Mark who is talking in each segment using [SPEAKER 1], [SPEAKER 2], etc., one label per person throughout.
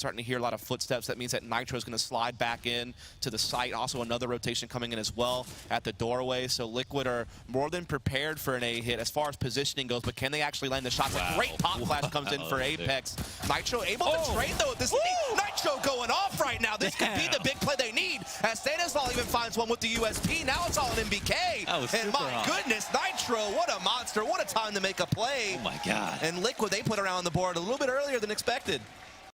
[SPEAKER 1] Starting to hear a lot of footsteps. That means that Nitro is going to slide back in to the site. Also another rotation coming in as well at the doorway. So Liquid are more than prepared for an A hit as far as positioning goes, but can they actually land the shots? Wow. A great pop flash comes in for Apex. Nitro able to trade though. This is Nitro going off right now. This could be the big play they need as Sandoval even finds one with the USP. Now it's all in MBK. And my goodness, Nitro, what a monster. What a time to make a play.
[SPEAKER 2] Oh my God.
[SPEAKER 1] And Liquid, they put around the board a little bit earlier than expected.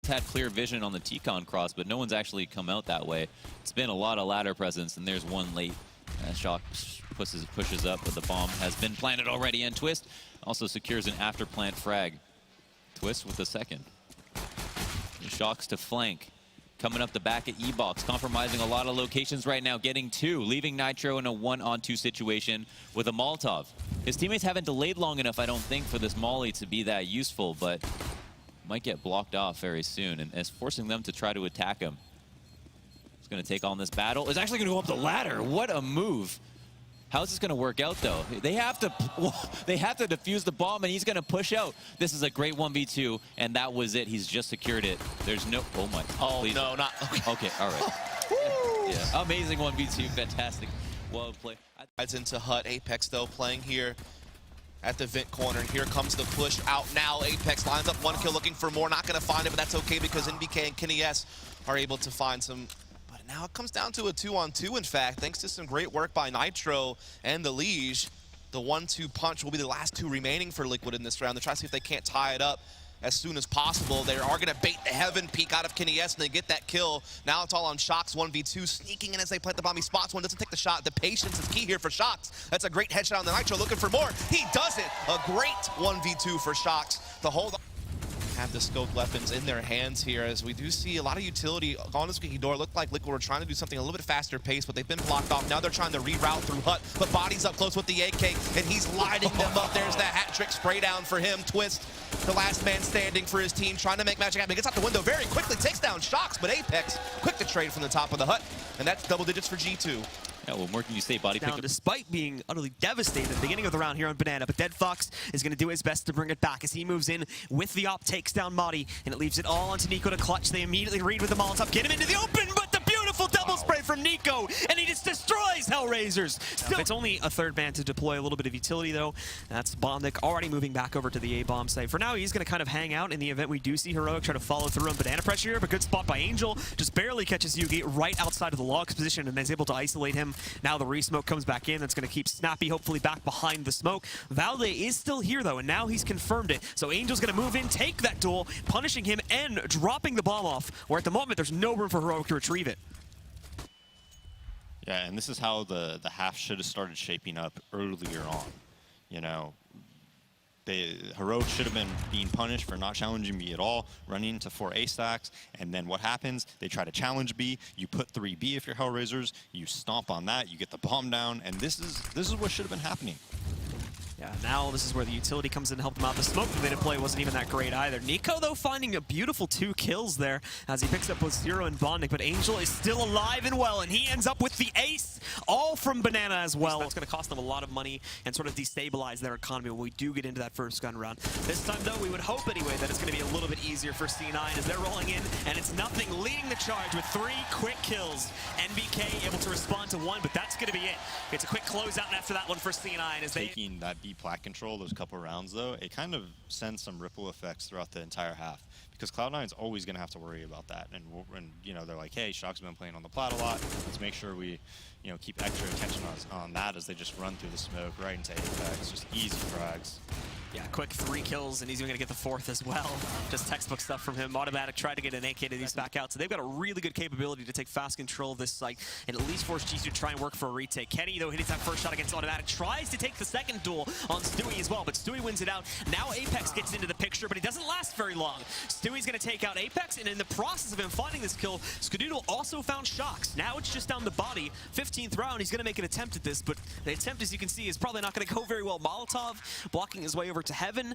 [SPEAKER 2] Had clear vision on the T-Con cross, but no one's actually come out that way. It's been a lot of ladder presence, and there's one late. Shock pushes up, but the bomb has been planted already, and Twist also secures an after plant frag. Twist with the second. Shocks to flank. Coming up the back at E-Box, compromising a lot of locations right now, getting two, leaving Nitro in a 1-on-2 situation with a Molotov. His teammates haven't delayed long enough, I don't think, for this Molly to be that useful, but might get blocked off very soon, and it's forcing them to try to attack him. He's going to take on this battle. It's actually going to go up the ladder. What a move. How's this going to work out, though? They have to defuse the bomb, and he's going to push out. This is a great 1v2, and that was it. He's just secured it. There's no... Oh, my...
[SPEAKER 1] Oh, please. No, not...
[SPEAKER 2] Okay, all right. Yeah. Amazing 1v2. Fantastic. Well played.
[SPEAKER 1] Adds into Hut. Apex, though, playing here at the vent corner. And here comes the push out now. Apex lines up one kill, looking for more. Not going to find it, but that's okay because NBK and Kenny S are able to find some. But now it comes down to a 2-on-2, in fact, thanks to some great work by Nitro and the Liege. The 1-2 punch will be the last two remaining for Liquid in this round. They're trying to see if they can't tie it up as soon as possible. They are going to bait the heaven peek out of Kenny S, and they get that kill. Now it's all on Shocks 1v2, sneaking in as they plant the bomb. He spots one, doesn't take the shot. The patience is key here for Shocks. That's a great headshot on the Nitro, looking for more. He does it. A great 1v2 for Shocks. The hold on. Have the scoped weapons in their hands here as we do see a lot of utility on this squeaky door. Looked like Liquid were trying to do something a little bit faster pace, but they've been blocked off. Now they're trying to reroute through Hut, but Body's up close with the AK, and he's lighting them up. There's that hat trick spray down for him. Twist, the last man standing for his team, trying to make magic happen. He gets out the window very quickly, takes down Shocks, but Apex, quick to trade from the top of the Hut, and that's double digits for G2.
[SPEAKER 2] Yeah, well, more can you say, Body?
[SPEAKER 3] Down despite being utterly devastated at the beginning of the round here on Banana, but Dead Fox is going to do his best to bring it back as he moves in with the op, takes down Madi, and it leaves it all onto Nico to clutch. They immediately read with the Molotov, get him into the open, but the beautiful double spray from Nico, and he just destroys Hellraisers. Still, it's only a third man to deploy a little bit of utility, though. That's Bondic already moving back over to the A-bomb site. For now, he's going to kind of hang out in the event we do see Heroic try to follow through on Banana pressure here, but good spot by Angel. Just barely catches Yugi right outside of the logs position and is able to isolate him. Now the resmoke comes back in. That's going to keep Snappy hopefully back behind the smoke. Valde is still here, though, and now he's confirmed it. So Angel's going to move in, take that duel, punishing him and dropping the bomb off, where at the moment there's no room for Heroic to retrieve it.
[SPEAKER 4] Yeah, and this is how the half should have started shaping up earlier on. You know, Heroic should have been being punished for not challenging B at all, running into 4 A stacks, and then what happens? They try to challenge B, you put 3 B if you're Hellraisers, you stomp on that, you get the bomb down, and this is what should have been happening.
[SPEAKER 3] Yeah, now this is where the utility comes in to help them out. The smoke that they didn't play wasn't even that great either. Nico, though, finding a beautiful 2 kills there as he picks up both Zero and Bondic, but Angel is still alive and well, and he ends up with the ace, all from Banana as well. That's going to cost them a lot of money and sort of destabilize their economy when we do get into that first gun round. This time, though, we would hope anyway that it's going to be a little bit easier for C9 as they're rolling in, and it's Nothing leading the charge with 3 quick kills. NBK able to respond to 1, but that's going to be it. It's a quick closeout after that one for C9 as they...
[SPEAKER 4] Taking that B plat control those couple rounds, though, it kind of sends some ripple effects throughout the entire half, because Cloud9's always going to have to worry about that. And you know, they're like, hey, Shock's been playing on the plat a lot. Let's make sure we, you know, keep extra attention on that as they just run through the smoke right into Apex. Just easy frags.
[SPEAKER 3] Yeah, quick 3 kills, and he's even going to get the 4th as well. Just textbook stuff from him. Automatic tried to get an AK to these back out, so they've got a really good capability to take fast control of this site and at least force G2 to try and work for a retake. Kenny, though, hits that first shot against Automatic, tries to take the second duel on Stewie as well, but Stewie wins it out. Now Apex gets into the picture, but he doesn't last very long. Stewie's going to take out Apex, and in the process of him finding this kill, Skadoodle also found Shocks. Now it's just down the Body. 15th round, he's going to make an attempt at this, but the attempt, as you can see, is probably not going to go very well. Molotov blocking his way over to Heaven.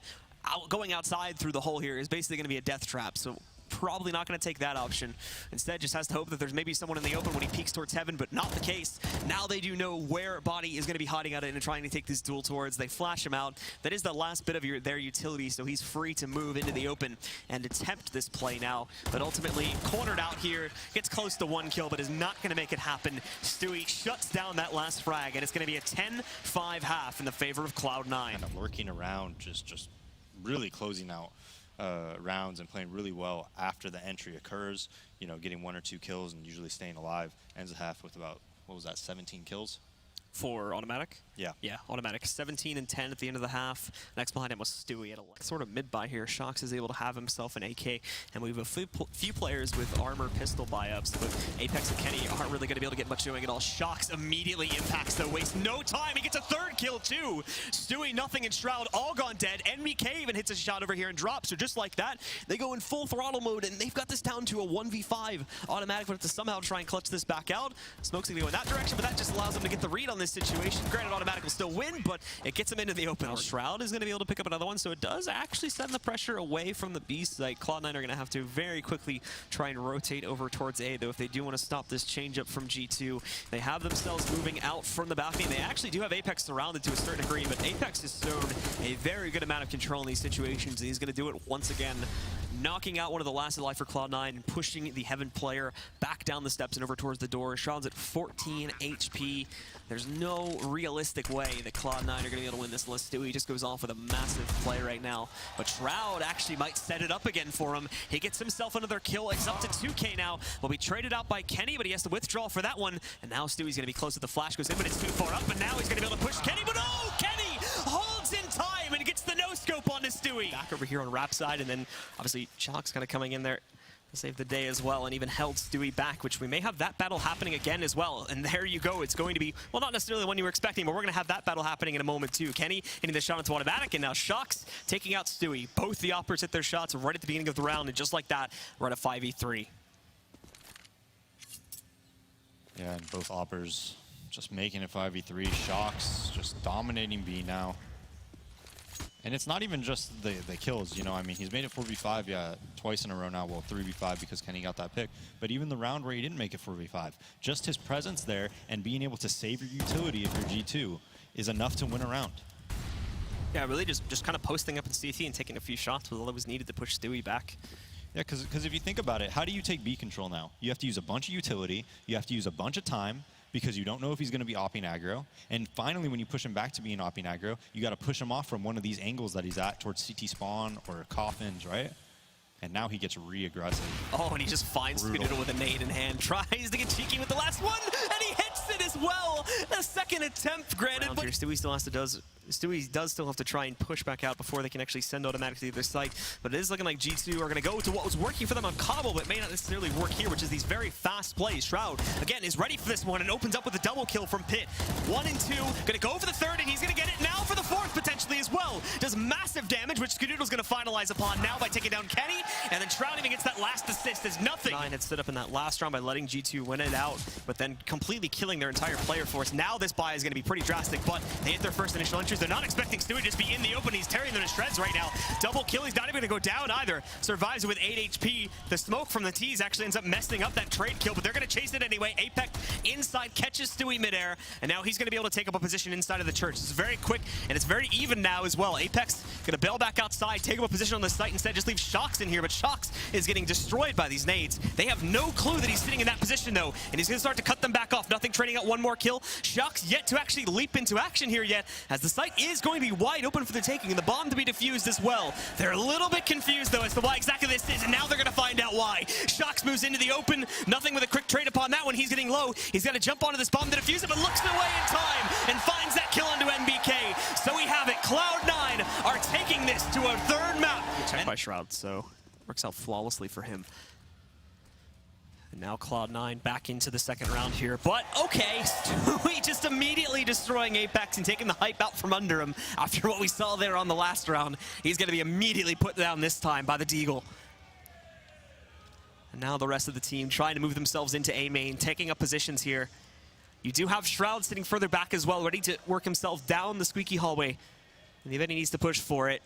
[SPEAKER 3] Going outside through the hole here is basically going to be a death trap. So probably not going to take that option. Instead, just has to hope that there's maybe someone in the open when he peeks towards heaven, but not the case. Now they do know where Body is going to be hiding out and trying to take this duel towards. They flash him out. That is the last bit of their utility, so he's free to move into the open and attempt this play now. But ultimately, cornered out here, gets close to 1 kill, but is not going to make it happen. Stewie shuts down that last frag, and it's going to be a 10-5 half in the favor of Cloud9.
[SPEAKER 4] Kind of lurking around, just really closing out rounds and playing really well after the entry occurs. You know, getting 1 or 2 kills and usually staying alive. Ends the half with about, what was that, 17 kills?
[SPEAKER 3] For Automatic?
[SPEAKER 4] Yeah.
[SPEAKER 3] Yeah, Automatic. 17 and 10 at the end of the half. Next behind him was Stewie at a sort of mid-buy here. Shox is able to have himself an AK, and we have a few players with armor pistol buy-ups, but Apex and Kenny aren't really going to be able to get much doing at all. Shox immediately impacts, though. Wastes no time. He gets a 3rd kill, too. Stewie, nothing, and Shroud all gone dead. NBK even hits a shot over here and drops. So just like that, they go in full throttle mode, and they've got this down to a 1v5. Automatic would have to somehow try and clutch this back out. Smoke's going to go in that direction, but that just allows them to get the read on this situation. Granted, Automatic will still win, but it gets him into the open. Shroud is going to be able to pick up another one, so it does actually send the pressure away from the B site. Cloud9 are going to have to very quickly try and rotate over towards A, though, if they do want to stop this change-up from G2. They have themselves moving out from the balcony. They actually do have Apex surrounded to a certain degree, but Apex has shown a very good amount of control in these situations, and he's going to do it once again, knocking out one of the last alive for Cloud9 and pushing the Heaven player back down the steps and over towards the door. Shroud's at 14 HP. There's no realistic way that Cloud9 are going to be able to win this unless Stewie just goes off with a massive play right now. But Shroud actually might set it up again for him. He gets himself another kill. It's up to 2K now. Will be traded out by Kenny, but he has to withdraw for that one. And now Stewie's going to be close to the flash goes in, but it's too far up. And now he's going to be able to push Kenny, but oh, Kenny holds in time and gets the no-scope onto Stewie. Back over here on Rap side, and then obviously Chalk's kind of coming in there to save the day as well, and even held Stewie back, which we may have that battle happening again as well. And there you go. It's going to be, well, not necessarily the one you were expecting, but we're going to have that battle happening in a moment too. Kenny hitting the shot into Automatic, and now Shox taking out Stewie. Both the operators hit their shots right at the beginning of the round, and just like that, we're at a 5v3.
[SPEAKER 4] Yeah, and both oppers just making it 5v3. Shox just dominating B now. And it's not even just the kills, you know, I mean, he's made it 4v5, yeah, twice in a row now, well, 3v5 because Kenny got that pick. But even the round where he didn't make it 4v5, just his presence there and being able to save your utility if you're G2 is enough to win a round.
[SPEAKER 3] Yeah, really just kind of posting up in CT and taking a few shots was all that was needed to push Stewie back.
[SPEAKER 4] Yeah, because if you think about it, how do you take B control now? You have to use a bunch of utility, you have to use a bunch of time, because you don't know if he's going to be opping aggro. And finally, when you push him back to being opping aggro, you got to push him off from one of these angles that he's at towards CT spawn or coffins, right? And now he gets re-aggressive.
[SPEAKER 3] Oh, and he just finds Scoodoodle with a nade in hand, tries to get cheeky with the last one, and he hits it as well. The second attempt, granted, but Stewie still has to Stewie does still have to try and push back out before they can actually send Automatic to the other side. But it is looking like G2 are going to go to what was working for them on Cobble, but may not necessarily work here, which is these very fast plays. Shroud, again, is ready for this one and opens up with a double kill from Pit. 1 and 2, going to go for the 3rd, and he's going to get it now for the 4th, potentially as well. Does massive damage, which Scoodoodle's going to finalize upon now by taking down Kenny, and then Shroud even gets that last assist as nothing. 9 had stood up in that last round by letting G2 win it out, but then completely killing their entire player force. Now this buy is going to be pretty drastic, but they hit their first initial entries. They're not expecting Stewie to just be in the open. He's tearing them to shreds right now. Double kill. He's not even going to go down either. Survives it with 8 HP. The smoke from the T's actually ends up messing up that trade kill, but they're going to chase it anyway. Apex inside catches Stewie midair, and now he's going to be able to take up a position inside of the church. It's very quick, and it's very even now as well. Apex going to bail back outside, take up a position on the site instead, just leave Shox in here, but Shox is getting destroyed by these nades. They have no clue that he's sitting in that position, though, and he's going to start to cut them back off. Nothing trading out one more kill. Shox yet to actually leap into action here yet, as the site is going to be wide open for the taking, and the bomb to be defused as well. They're a little bit confused, though, as to why exactly this is, and now they're going to find out why. Shox moves into the open. Nothing with a quick trade upon that one. He's getting low. He's got to jump onto this bomb to defuse it, but looks away in time and finds that kill onto NBK. So we have it. Cloud9 are taking this to a 3rd map. Checked by Shroud, so works out flawlessly for him. And now Cloud9 back into the 2nd round here. But okay, Stewie just immediately destroying Apex and taking the hype out from under him after what we saw there on the last round. He's going to be immediately put down this time by the Deagle. And now the rest of the team trying to move themselves into A main, taking up positions here. You do have Shroud sitting further back as well, ready to work himself down the squeaky hallway in the event he needs to push for it.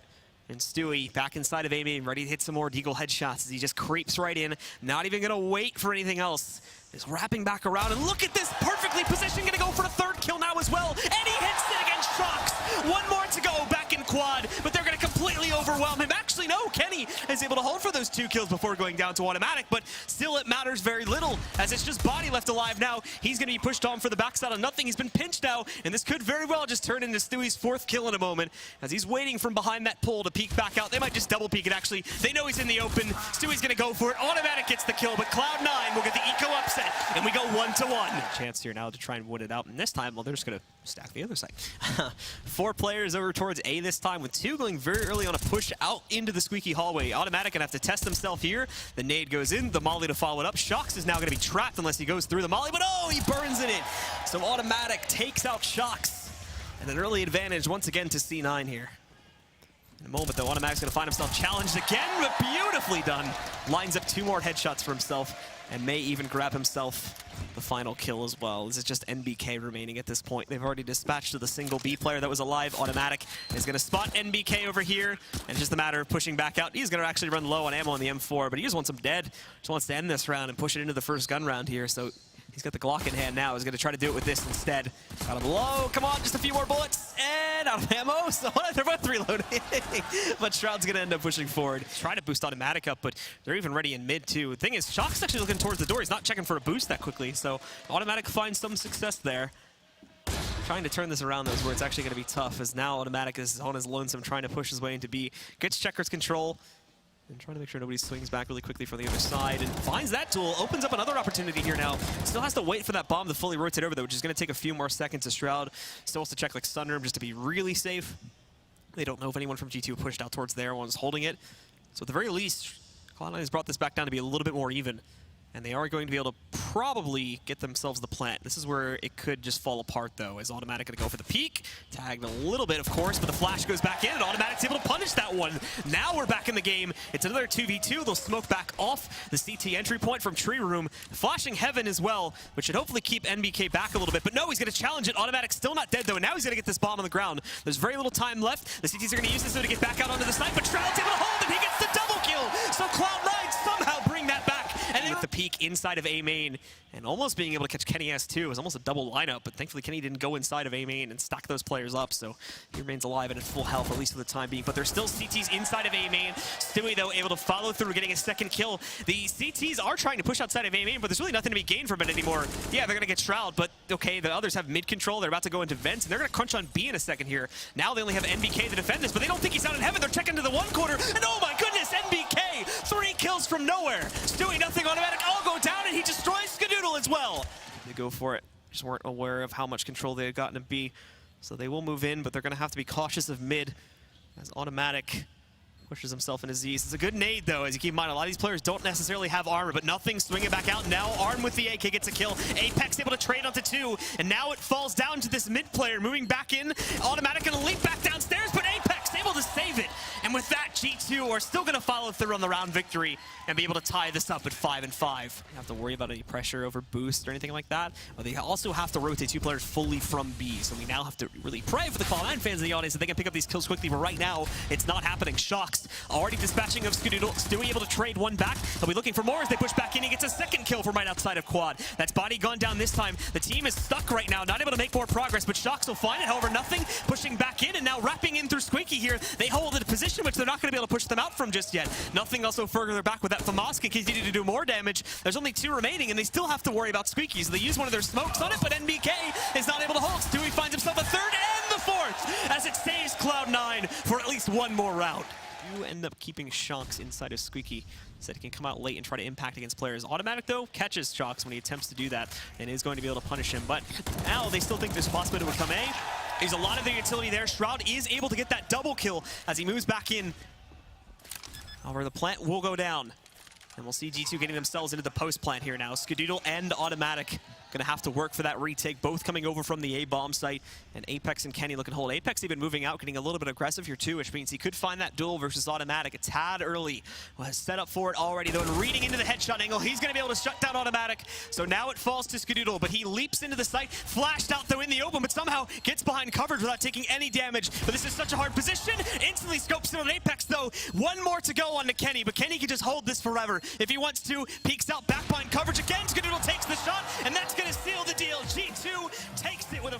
[SPEAKER 3] And Stewie back inside of Amy, ready to hit some more deagle headshots as he just creeps right in, not even gonna wait for anything else. Is wrapping back around, and look at this, perfectly positioned, gonna go for the third kill now as well, and he hits it against Shox. One more to go, back in quad, but they're gonna completely overwhelm him. Actually, no, Kenny is able to hold for those 2 kills before going down to automatic, but still it matters very little, as it's just Body left alive now. He's gonna be pushed on for the backside on nothing. He's been pinched now, and this could very well just turn into Stewie's 4th kill in a moment, as he's waiting from behind that pole to peek back out. They might just double peek it, actually. They know he's in the open. Stewie's gonna go for it. Automatic gets the kill, but Cloud9 will get the eco upset, and we go 1-1. Chance here now to try and wood it out, and this time, well, they're just gonna stack the other side. 4 players over towards A this time, with 2 going very early on a push out into the squeaky hallway. Automatic gonna have to test himself here. The nade goes in, the molly to follow it up. Shox is now gonna be trapped unless he goes through the molly, but oh, he burns in it. So Automatic takes out Shox, and an early advantage once again to C9 here. In a moment, though, Automatic's going to find himself challenged again, but beautifully done. Lines up 2 more headshots for himself, and may even grab himself the final kill as well. This is just NBK remaining at this point. They've already dispatched to the single B player that was alive. Automatic is going to spot NBK over here, and it's just a matter of pushing back out. He's going to actually run low on ammo on the M4, but he just wants him dead. Just wants to end this round and push it into the first gun round here, so he's got the Glock in hand now. He's going to try to do it with this instead. Got him low. Come on, just a few more bullets. And out of ammo. So they're both reloading. But Shroud's going to end up pushing forward. Trying to boost Automatic up, but they're even ready in mid, too. The thing is, Shock's actually looking towards the door. He's not checking for a boost that quickly. So Automatic finds some success there. Trying to turn this around, though, is where it's actually going to be tough, as now Automatic is on his lonesome, trying to push his way into B. Gets Checker's control, and trying to make sure nobody swings back really quickly from the other side, and finds that tool, opens up another opportunity here now. Still has to wait for that bomb to fully rotate over, though, which is going to take a few more seconds. As Shroud still wants to check like Sunroom just to be really safe. They don't know if anyone from G2 pushed out towards there, one's holding it. So at the very least, Cloud9 has brought this back down to be a little bit more even. And they are going to be able to probably get themselves the plant. This is where it could just fall apart, though, as Automatic going to go for the peek. Tagged a little bit, of course, but the flash goes back in, and Automatic's able to punish that one. Now we're back in the game. It's another 2v2. They'll smoke back off the CT entry point from Tree Room. Flashing Heaven as well, which should hopefully keep NBK back a little bit. But no, he's going to challenge it. Automatic's still not dead, though, and now he's going to get this bomb on the ground. There's very little time left. The CTs are going to use this, though, to get back out onto the site, but Shroud's able to hold, and he gets the double kill. So Cloud9 somehow bring that back. And with the peek inside of A main, and almost being able to catch Kenny S2. It was almost a double lineup, but thankfully Kenny didn't go inside of A main and stack those players up, so he remains alive and at full health, at least for the time being. But there's still CTs inside of A main. Stewie, though, able to follow through, getting a second kill. The CTs are trying to push outside of A main, but there's really nothing to be gained from it anymore. Yeah, they're going to get Shroud, but okay, the others have mid control. They're about to go into vents, and they're going to crunch on B in a second here. Now they only have NBK to defend this, but they don't think he's out in heaven. They're checking to the one corner, and oh my goodness, NBK! 3 kills from nowhere. Stewie, nothing automatic. All go down, and he destroys Skadoodle as well. They go for it. Just weren't aware of how much control they had gotten to B. So they will move in, but they're going to have to be cautious of mid as Automatic pushes himself into Z's. It's a good nade, though, as you keep in mind, a lot of these players don't necessarily have armor, but nothing, swinging back out. Now armed with the AK gets a kill. Apex able to trade onto 2, and now it falls down to this mid player moving back in. Automatic going to leap back downstairs, but Apex able to save it. And with that, G2 are still going to follow through on the round victory and be able to tie this up at 5-5. You don't have to worry about any pressure over boost or anything like that. But they also have to rotate 2 players fully from B. So we now have to really pray for the Cloud9 fans in the audience that they can pick up these kills quickly. But right now, it's not happening. Shox already dispatching of Skadoodle. Stewie able to trade one back. They'll be looking for more as they push back in. He gets a second kill from right outside of quad. That's Body gone down this time. The team is stuck right now, not able to make more progress, but Shox will find it. However, nothing. Pushing back in and now wrapping in through Squeaky here. They hold a position which they're not going to be able to push them out from just yet. Nothing also further back with that Famas can continue to do more damage. There's only 2 remaining, and they still have to worry about Squeaky. So they use one of their smokes on it, but NBK is not able to hold. Stewie finds himself a 3rd and the 4th as it saves Cloud9 for at least 1 more round. You end up keeping Shox inside of Squeaky so that he can come out late and try to impact against players. Automatic, though, catches Shox when he attempts to do that and is going to be able to punish him. But now they still think there's a possibility it would come A. There's a lot of the utility there. Shroud is able to get that double kill as he moves back in. However, the plant will go down. And we'll see G2 getting themselves into the post plant here now. Skadoodle and Automatic Gonna have to work for that retake, both coming over from the A-bomb site, and Apex and Kenny looking to hold. Apex even moving out, getting a little bit aggressive here too, which means he could find that duel versus Automatic a tad early. Was set up for it already though, and reading into the headshot angle, he's gonna be able to shut down Automatic. So now it falls to Skadoodle, but he leaps into the site, flashed out though in the open, but somehow gets behind coverage without taking any damage. But this is such a hard position. Instantly scopes in on Apex though. One more to go on to Kenny, but Kenny can just hold this forever if he wants to. Peeks out back behind coverage again. Skadoodle takes the shot, and that's gonna seal the deal. G2 takes it with a